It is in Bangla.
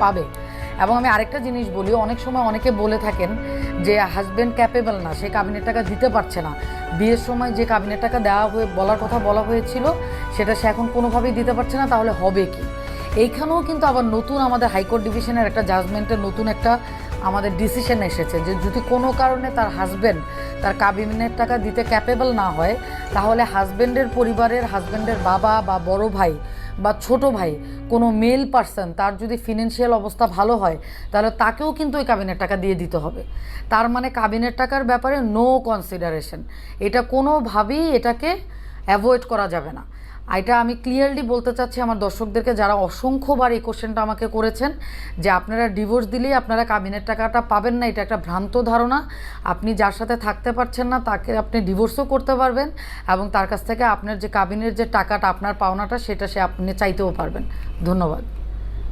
পাবে। এবং আমি আরেকটা জিনিস বলি, অনেক সময় অনেকে বলে থাকেন যে হাজব্যান্ড ক্যাপেবল না, সে কাবিনের টাকা দিতে পারছে না। বিয়ের সময় যে কাবিনের টাকা বলার কথা বলা হয়েছিল সেটা সে এখন কোনোভাবেই দিতে পারছে না, তাহলে হবে কি? এইখানেও কিন্তু আবার নতুন আমাদের হাইকোর্ট ডিভিশনের একটা জাজমেন্টের নতুন একটা আমাদের ডিসিশন এসেছে যে যদি কোনো কারণে তার হাজব্যান্ড তার কাবিনের টাকা দিতে ক্যাপেবল না হয়, তাহলে হাজব্যান্ডের পরিবারের হাজব্যান্ডের বাবা বা বড় ভাই বা ছোট ভাই কোনো মেল পার্সন তার যদি ফিনান্সিয়াল অবস্থা ভালো হয়, তাহলে তাকেও কিন্তু ওই কাবিনের টাকা দিয়ে দিতে হবে। তার মানে কাবিনের টাকার ব্যাপারে নো কনসিডারেশন, এটা কোনোভাবেই এটাকে অ্যাভয়েড করা যাবে না। এটা আমি ক্লিয়ারলি বলতে চাচ্ছি আমার দর্শকদেরকে, যারা অসংখ্যবার এই কোশ্চেনটা আমাকে করেছেন যে আপনারা ডিভোর্স দিলেই আপনারা কাবিনের টাকাটা পাবেন না। এটা একটা ভ্রান্ত ধারণা। আপনি যার সাথে থাকতে পারছেন না তাকে আপনি ডিভোর্সও করতে পারবেন এবং তার কাছ থেকে আপনার যে কাবিনের যে টাকাটা আপনার পাওনাটা সেটা আপনি চাইতেও পারবেন। ধন্যবাদ।